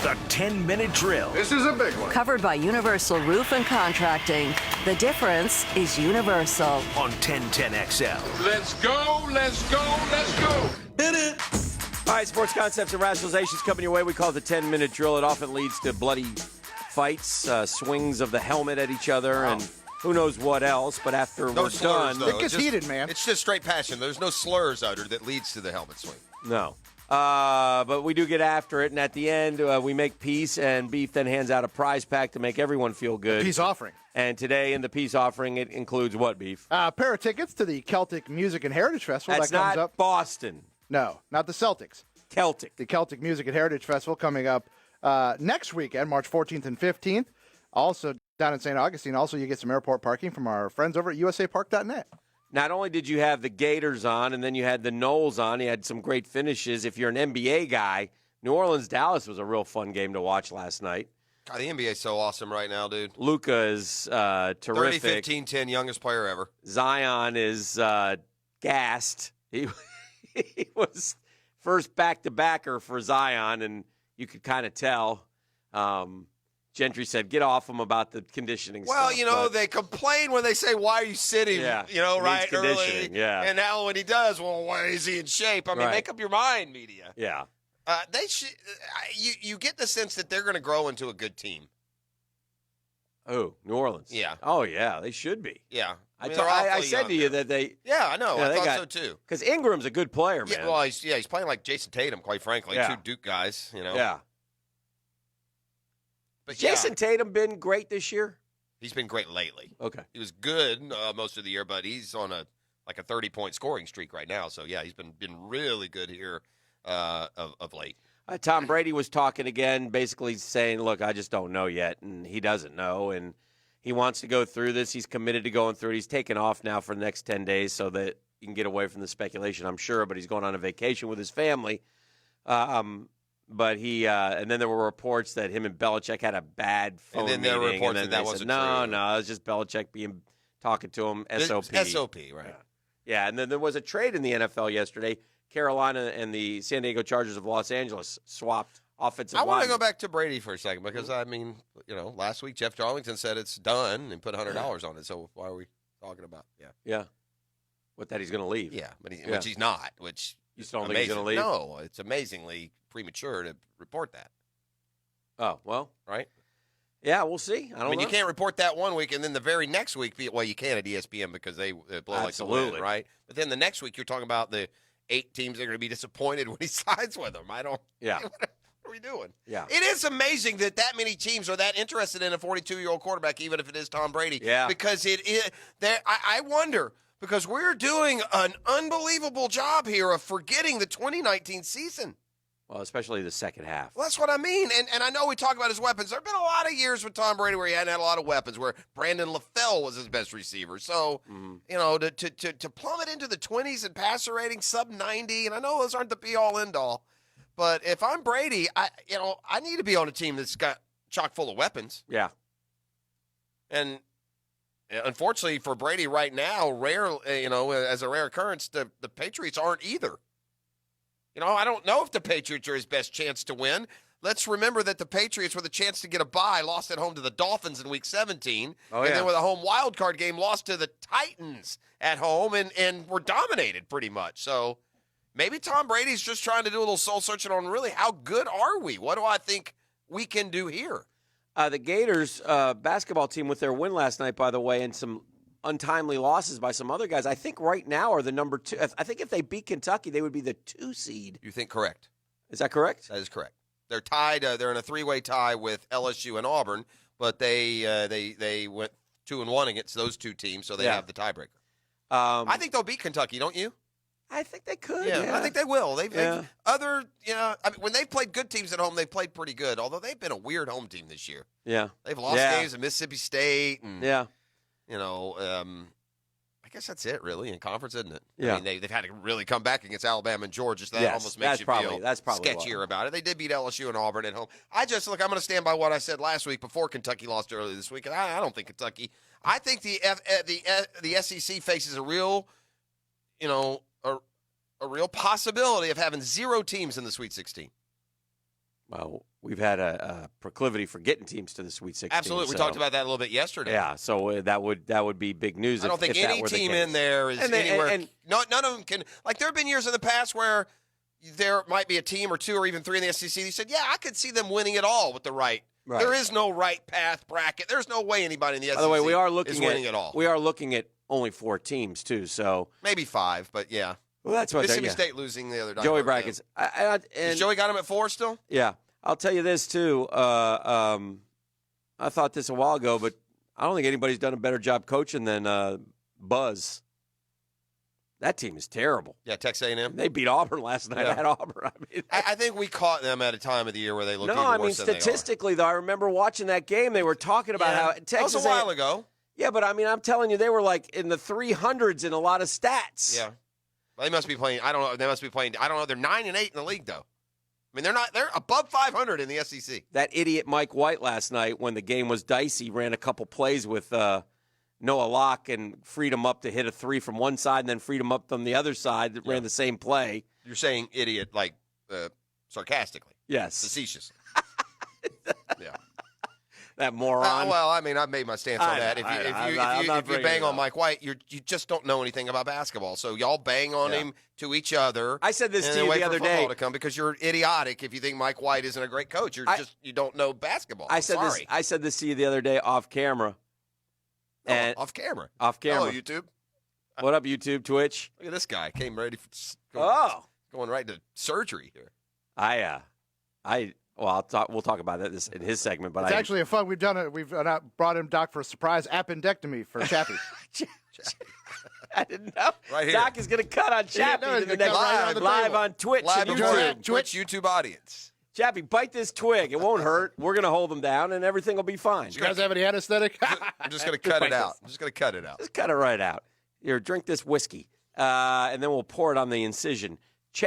The 10-minute drill. This is a big one. Covered by Universal Roof and Contracting. The difference is Universal. On 1010XL. Let's go, let's go, let's go. Hit it. All right, sports concepts and rationalizations coming your way. We call it the 10-minute drill. It often leads to bloody fights, swings of the helmet at each other, and who knows what else. But after No we're slurs, done, though. It gets heated, man. It's just straight passion. There's no slurs uttered that leads to the helmet swing. no. But we do get after it, and at the end, we make peace, and Beef then hands out a prize pack to make everyone feel good. Peace offering. And today in the peace offering, it includes what, Beef? A pair of tickets to the Celtic Music and Heritage Festival That's that comes not up. Boston. No, not the Celtics. Celtic. The Celtic Music and Heritage Festival coming up next weekend, March 14th and 15th. Also down in St. Augustine. Also, you get some airport parking from our friends over at usapark.net. Not only did you have the Gators on, and then you had the Knowles on. You had some great finishes. If you're an NBA guy, New Orleans-Dallas was a real fun game to watch last night. God, the NBA is so awesome right now, dude. Luka is terrific. 30, 15, 10, youngest player ever. Zion is gassed. He was first back-to-backer for Zion, and you could kind of tell. Gentry said, get off him about the conditioning Well, stuff. they complain when they say, why are you sitting, Yeah, right needs early? conditioning, yeah. And now when he does, well, why is he in shape? I mean, Right. make up your mind, media. Yeah. They should. You get the sense that they're going to grow into a good team. Oh, New Orleans. Yeah. Oh, yeah, they should be. Yeah. I they're awfully said young to you there. that they – Yeah, I know. Yeah, I they thought got- so, too. because Ingram's a good player, man. Yeah, well, he's playing like Jason Tatum, quite frankly. Yeah. Two Duke guys, Yeah. But Jason Tatum been great this year? he's been great lately. Okay. He was good most of the year, but he's on a 30-point scoring streak right now. So, yeah, he's been really good here of late. Tom Brady was talking again, basically saying, look, I just don't know yet, and he doesn't know, and he wants to go through this. He's committed to going through it. He's taken off now for the next 10 days so that he can get away from the speculation, I'm sure, but he's going on a vacation with his family. But he and then there were reports that him and Belichick had a bad phone And then meeting. there were reports and then that they wasn't said, no, true. no, it was just Belichick talking to him, SOP. SOP, right. Yeah, and then there was a trade in the NFL yesterday. Carolina and the San Diego Chargers of Los Angeles swapped offensive I want to linemen. go back to Brady for a second because, I mean, last week Jeff Darlington said it's done and put $100 on it. So why are we talking about? Yeah. Yeah. What, that he's going to leave? Yeah, which he's not, which You still don't amazing. think he's going to leave? No, it's amazingly premature to report that, Oh, well, right? yeah, we'll see. I don't know. you can't report that one week and then the very next week, well, you can at ESPN because they blow like the wind, Absolutely. right? But then the next week you're talking about the 8 teams that are going to be disappointed when he signs with them. I don't. Yeah. What are we doing? Yeah. It is amazing that many teams are that interested in a 42-year-old quarterback, even if it is Tom Brady. Yeah. Because it is. I wonder, because we're doing an unbelievable job here of forgetting the 2019 season. Well, especially the second half. Well, that's what I mean. And I know we talk about his weapons. There have been a lot of years with Tom Brady where he hadn't had a lot of weapons, where Brandon LaFell was his best receiver. So, to plummet into the 20s and passer rating, sub 90, and I know those aren't the be-all, end-all, but if I'm Brady, I need to be on a team that's got chock full of weapons. Yeah. And unfortunately for Brady right now, as a rare occurrence, the Patriots aren't either. I don't know if the Patriots are his best chance to win. Let's remember that the Patriots, with a chance to get a bye, lost at home to the Dolphins in Week 17. Oh, and yeah. then with a home wild card game, lost to the Titans at home and were dominated pretty much. So maybe Tom Brady's just trying to do a little soul searching on really how good are we? What do I think we can do here? The Gators basketball team, with their win last night, by the way, and some untimely losses by some other guys, I think right now are the number 2. I think if they beat Kentucky, they would be the 2 seed. You think correct? Is that correct? That is correct. They're tied. They're in a 3-way tie with LSU and Auburn, but they went 2-1 against those two teams, so they have the tiebreaker. I think they'll beat Kentucky, don't you? I think they could. Yeah, I think they will. Yeah. When they've played good teams at home, they've played pretty good. Although they've been a weird home team this year. Yeah. They've lost games at Mississippi State, and Yeah. I guess that's it, really, in conference, isn't it? Yeah. I mean, they've had to really come back against Alabama and Georgia, so that Yes, almost makes that's you probably- feel that's probably sketchier why. about it. They did beat LSU and Auburn at home. I'm going to stand by what I said last week before Kentucky lost earlier this week. And I don't think Kentucky. I think the SEC faces a real, a real possibility of having 0 teams in the Sweet 16. Well, we've had a proclivity for getting teams to the Sweet 16. Absolutely. We talked about that a little bit yesterday. Yeah, so that would be big news. I don't think if any that were the team case. in there is anywhere. None of them can. Like, there have been years in the past where there might be a team or two or even three in the SEC. You said, yeah, I could see them winning it all with the right. There is no right path bracket. There's no way anybody in the SEC By the way, we are is winning it all. We are looking at only 4 teams, too. So maybe 5, but yeah. Well, that's what Mississippi State losing the other night. Joey brackets. Has Joey got him at 4 still? Yeah. I'll tell you this, too. I thought this a while ago, but I don't think anybody's done a better job coaching than Buzz. That team is terrible. Yeah, Texas A&M. They beat Auburn last night at Auburn. I think we caught them at a time of the year where they looked even worse than statistically, though, I rember watching that game. They were talking about how Texas. That was a while ago. Yeah, but, I'm telling you, they were like in the 300s in a lot of stats. Yeah. Well, they must be playing. I don't know. They must be playing. I don't know. They're 9-8 in the league, though. I mean, they're not. They're above 500 in the SEC. That idiot Mike White last night, when the game was dicey, ran a couple plays with Noah Locke and freed him up to hit a 3 from one side, and then freed him up from the other side that ran the same play. You're saying idiot like sarcastically? Yes, facetiously. Yeah. That moron. Well, I mean, I've made my stance on that. If you bang on Mike White, you just don't know anything about basketball. So y'all bang on him to each other. I said this to you the other day. To come because you're idiotic if you think Mike White isn't a great coach. You don't know basketball. I said this to you the other day off camera. And off camera. Off camera. Hello, YouTube. What up, YouTube, Twitch? Look at this guy. Came ready for going right to surgery here. We'll talk about that in his segment. But it's actually a fun. We've done it. We've brought him Doc for a surprise appendectomy for Chappie. I didn't know. Right here. Doc is going to cut on Chappie live on Twitch. Live on Twitch YouTube audience. Chappie, bite this twig. It won't hurt. We're going to hold them down, and everything will be fine. You guys have any anesthetic? I'm just going to cut it out. Just cut it right out. Here, drink this whiskey, and then we'll pour it on the incision.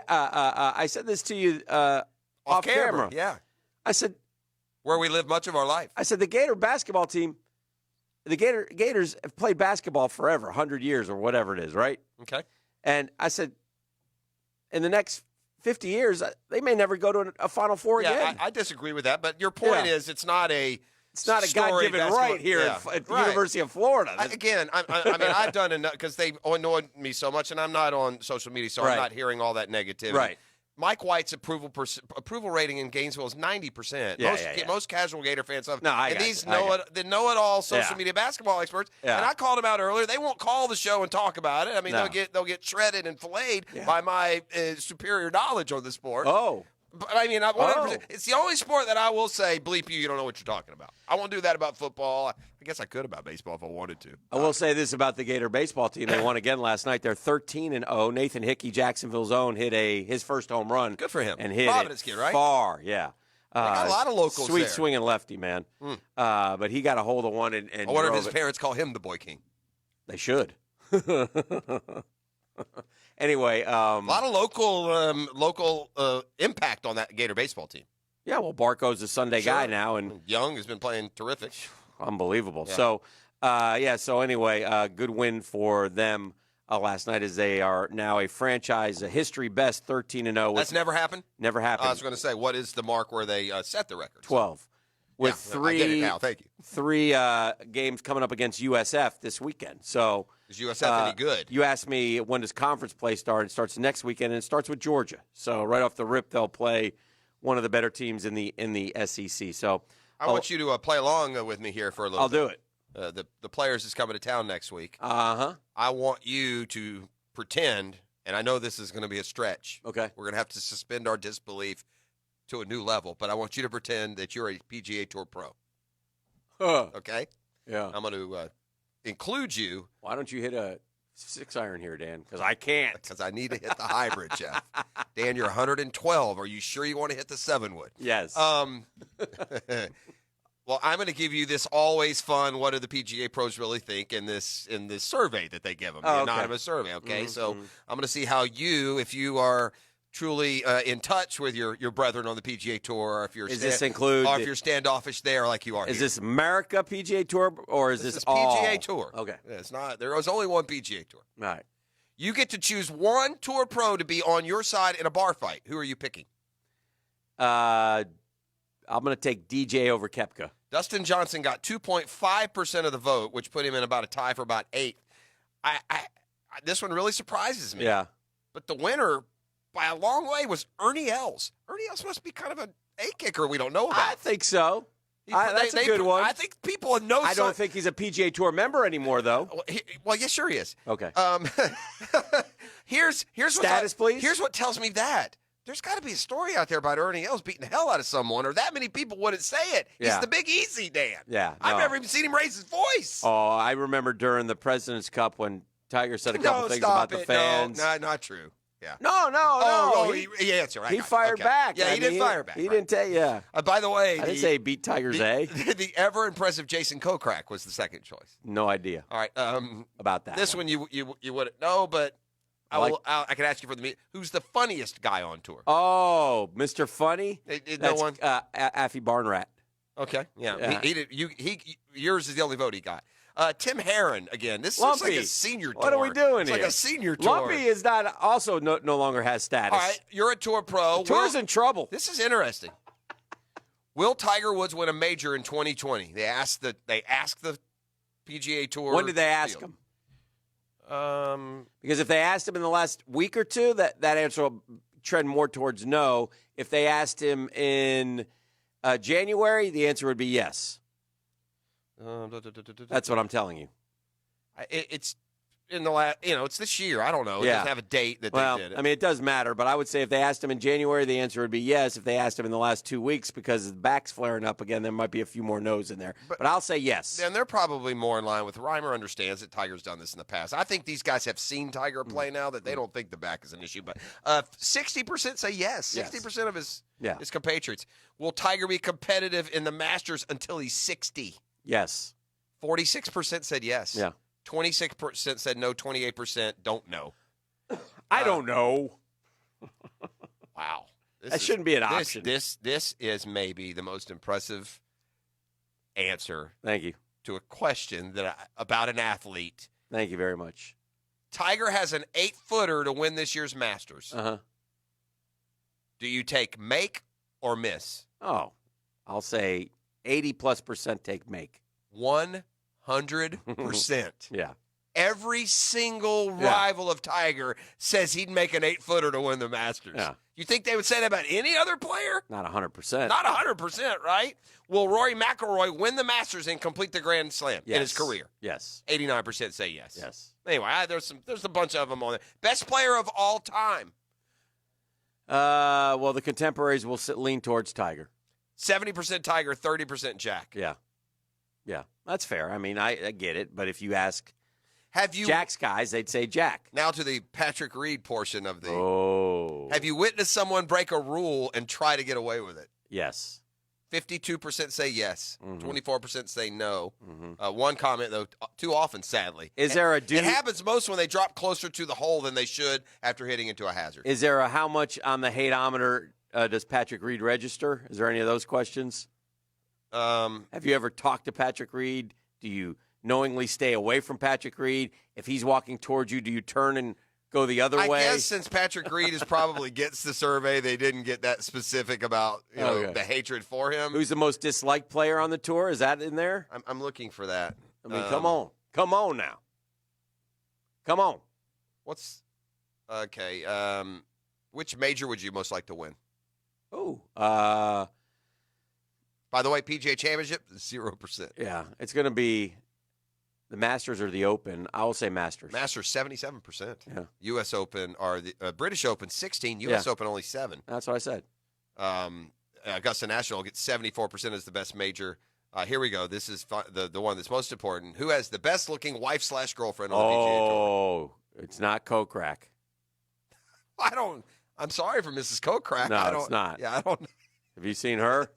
I said this to you off camera. Yeah. I said, where we live much of our life. I said, the Gator basketball team, the Gators have played basketball forever, 100 years or whatever it is, right? Okay. And I said, in the next 50 years, they may never go to a Final Four again. I disagree with that, but your point is it's not a God-given right here at the University of Florida. I mean, I've done enough because they annoyed me so much, and I'm not on social media, so I'm not hearing all that negativity. Right. Mike White's approval rating in Gainesville is 90%. Most casual Gator fans have. These know-it-all social media basketball experts. Yeah. And I called them out earlier. They won't call the show and talk about it. I mean, they'll get shredded and filleted by my superior knowledge on the sport. Oh. But I mean, 100%. It's the only sport that I will say, bleep you don't know what you're talking about. I won't do that about football. I guess I could about baseball if I wanted to. I will say this about the Gator baseball team. They won again last night. They're 13-0. Nathan Hickey, Jacksonville's own, hit his first home run. Good for him. And hit Providence kid, right? Far, yeah. They got a lot of locals Sweet there. swinging lefty, man. But he got a hold of one and I wonder if his parents call him the Boy King. They should. Anyway, a lot of local impact on that Gator baseball team. Yeah, well, Barco's a Sunday guy now, and Young has been playing terrific, unbelievable. Yeah. So anyway, good win for them last night as they are now a franchise, a history best 13-0. That's never happened. Never happened. I was going to say, what is the mark where they set the record? 12. With three, I get it now. Thank you. 3 games coming up against USF this weekend. So is USF any good? You asked me when does conference play start? It starts next weekend, and it starts with Georgia. So right off the rip, they'll play one of the better teams in the SEC. So I want you to play along with me here for a little. I'll do it. The Players is coming to town next week. I want you to pretend, and I know this is going to be a stretch. Okay. We're going to have to suspend our disbelief to a new level, but I want you to pretend that you're a PGA Tour pro. Okay? Yeah. I'm going to include you. Why don't you hit a 6-iron here, Dan? Because I can't. Because I need to hit the hybrid, Jeff. Dan, you're 112. Are you sure you want to hit the 7-wood? Yes. Well, I'm going to give you this always fun, what do the PGA pros really think in this survey that they give them, the anonymous survey, okay? So I'm going to see how if you are truly in touch with your brethren on the PGA Tour, or if you're if you're standoffish there like you are Is here. this America PGA Tour, or is this PGA all? Tour? Okay. Yeah, it's not. There was only one PGA Tour. All right. You get to choose one tour pro to be on your side in a bar fight. Who are you picking? I'm going to take DJ over Koepka. Dustin Johnson got 2.5% of the vote, which put him in about a tie for about 8th. This one really surprises me. Yeah. But the winner, by a long way, was Ernie Els. Ernie Els must be kind of an A kicker we don't know about. I think so. That's a good one. I think people know. I don't think he's a PGA Tour member anymore, though. Well, yeah, sure he is. Okay. Here's Status, please. Here's what tells me that. There's got to be a story out there about Ernie Els beating the hell out of someone, or that many people wouldn't say it. Yeah. He's the Big Easy, Dan. Yeah. I've no. never even seen him raise his voice. Oh, I remember during the President's Cup when Tiger said a couple things about the fans. No, not true. Yeah. No. Oh, he answered. He fired back. Yeah, he did fire back. He right. didn't take. Yeah. By the way, I didn't say he beat Tiger's A. The ever impressive Jason Kokrak was the second choice. No idea. All right. About that. This one you wouldn't know, but I can ask you for the meet. Who's the funniest guy on tour? Oh, Mr. Funny. No one. Affy Barnrat. Okay. Yeah. Yeah. He did. Yours is the only vote he got. Tim Herron again. This Lumpy. looks like a senior tour. What are we doing it's here? Like a senior tour. Lumpy is not also no longer has status. All right. You're a tour pro. Tour's in trouble. This is interesting. Will Tiger Woods win a major in 2020? They asked the PGA Tour. When did they ask him? Because if they asked him in the last week or two, that answer will trend more towards no. If they asked him in January, the answer would be yes. That's what I'm telling you. It's in the last, it's this year. I don't know. It Yeah. doesn't have a date that Well, they did it. I mean, it does matter, but I would say if they asked him in January, the answer would be yes. If they asked him in the last 2 weeks because the back's flaring up again, there might be a few more no's in there. But I'll say yes. And they're probably more in line with Reimer understands that Tiger's done this in the past. I think these guys have seen Tiger play now that they don't think the back is an issue. But 60% say yes. 60% of his compatriots. Will Tiger be competitive in the Masters until he's 60? Yes. 46% said yes. Yeah. 26% said no. 28% don't know. I don't know. Wow. That shouldn't be an option. This is maybe the most impressive answer. Thank you. To a question about an athlete. Thank you very much. Tiger has an 8-footer to win this year's Masters. Uh-huh. Do you take make or miss? Oh, I'll say 80+% take make. 100%. Yeah. Every single rival of Tiger says he'd make an 8-footer to win the Masters. Yeah. You think they would say that about any other player? Not 100%. Not 100%, right? Will Rory McIlroy win the Masters and complete the Grand Slam in his career? Yes. 89% say yes. Yes. Anyway, there's a bunch of them on there. Best player of all time. Well, the contemporaries will lean towards Tiger. 70% Tiger, 30% Jack. Yeah. Yeah. That's fair. I mean, I get it. But if you ask Jack's guys, they'd say Jack. Now to the Patrick Reed portion of the. Oh. Have you witnessed someone break a rule and try to get away with it? Yes. 52% say yes. 24% say no. Mm-hmm. One comment, though, too often, sadly. Is there a dude? It happens most when they drop closer to the hole than they should after hitting into a hazard. Is there a how much on the hateometer does Patrick Reed register? Is there any of those questions? Have you ever talked to Patrick Reed? Do you knowingly stay away from Patrick Reed? If he's walking towards you, do you turn and go the other way? I guess since Patrick Reed is probably gets the survey, they didn't get that specific about the hatred for him. Who's the most disliked player on the tour? Is that in there? I'm looking for that. I mean, come on now. Come on. What's okay? Which major would you most like to win? Oh, by the way, PGA Championship 0%. Yeah, it's going to be the Masters or the Open. I will say Masters. Masters 77%. Yeah. U.S. Open or the British Open 16. U.S. Open only 7. That's what I said. Augusta National gets 74% as the best major. Here we go. This is the one that's most important. Who has the best looking wife/girlfriend on the PGA Tour? Oh, it's not Kokrak. I'm sorry for Mrs. Kokrak. No, it's not. Yeah, I don't. Have you seen her?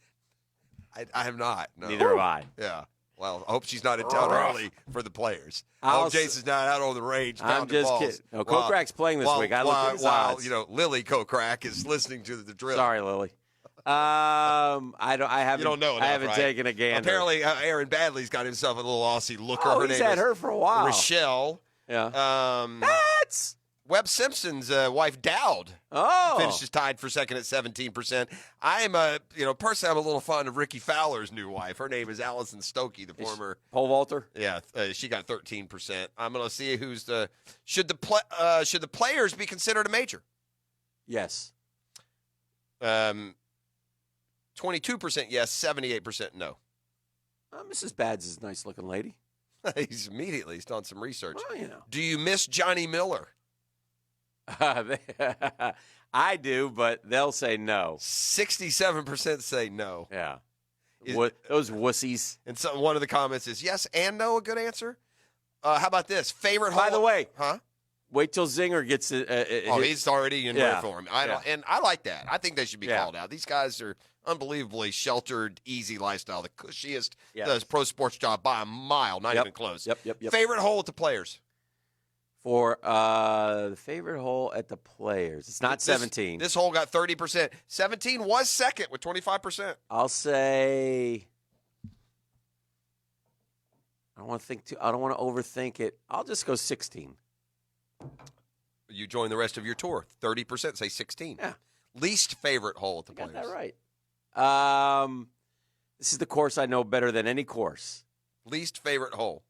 I have not. No. Neither have I. Yeah. Well, I hope she's not in town early for the players. I hope Jason's not out on the range. I'm just kidding. No, Kokrak's playing this week. I looked at his odds. Lily Kokrak is listening to the drill. Sorry, Lily. I haven't. You don't know enough, I haven't right? taken a gander. Apparently, Aaron Badley's got himself a little Aussie looker. Oh, her he's name had is her for a while. Rochelle. Yeah. Webb Simpson's wife, Dowd, finishes tied for second at 17%. I'm personally, I'm a little fond of Ricky Fowler's new wife. Her name is Allison Stokey, the former pole vaulter. Yeah, she got 13%. I'm going to see who's the should the players be considered a major? Yes. 22% yes, 78% no. Mrs. Bads is a nice looking lady. He's done some research. Well, Do you miss Johnny Miller? I do, but they'll say no. 67% say no. Yeah. Those wussies. And one of the comments is yes and no, a good answer. How about this? Favorite hole? By the way, huh? Wait till Zinger gets it. He's already in there for him. And I like that. I think they should be Yeah. called out. These guys are unbelievably sheltered, easy lifestyle. The cushiest Yes. pro sports job by a mile, not even close. Yep. Favorite hole at the Players? For the favorite hole at the Players, it's not 17. This hole got 30%. 17 was second with 25%. I'll say. I don't want to overthink it. I'll just go 16. You join the rest of your tour. 30% say 16. Yeah. Least favorite hole at the Got Players. that right. This is the course I know better than any course. Least favorite hole.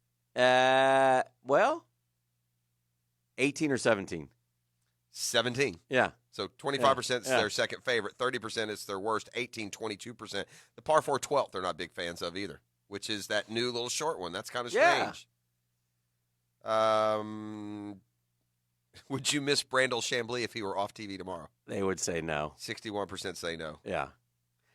18 or 17. 17. Yeah. So 25% is their second favorite. 30% is their worst. 18, 22%. The par 4 12th they're not big fans of either, which is that new little short one. That's kind of strange. Would you miss Brandel Chambly if he were off TV tomorrow? They would say no. 61% say no. Yeah.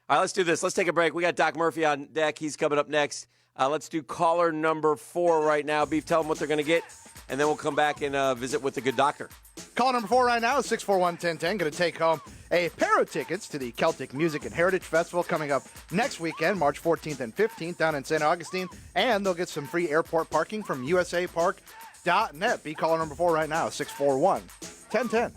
All right, let's do this. Let's take a break. We got Doc Murphy on deck. He's coming up next. Let's do caller number 4 right now. Beef, tell them what they're going to get, and then we'll come back and visit with the good doctor. Call number 4 right now is 641-1010. Going to take home a pair of tickets to the Celtic Music and Heritage Festival coming up next weekend, March 14th and 15th, down in St. Augustine. And they'll get some free airport parking from usapark.net. Be caller number 4 right now, 641-1010.